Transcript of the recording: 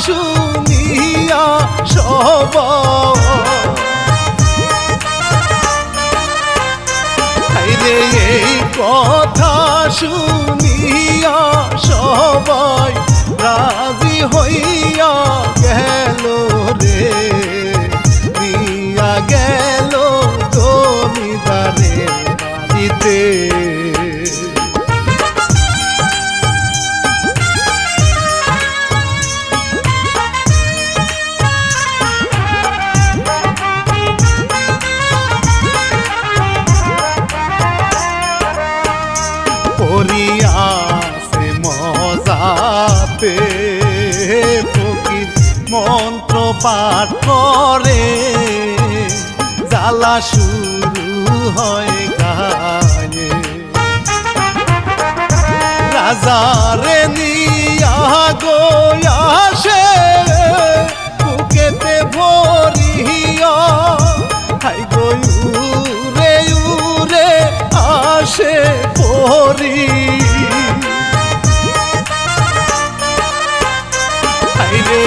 শুনিয়া সবাই রে এই কথা শুনিয়া সবাই রাজি হইয়া গেল রে নিয়া গেল জমিদারের বাড়িতে করিয়াছে মজাতে ফকির মন্ত্র পাঠ করে জ্বালা শুরু হয় গায়ে রাজারে নিয়া গয়াসে বুকেতে ভরিয়া হাই গয়ুরে উরে আসে পরি হাই রে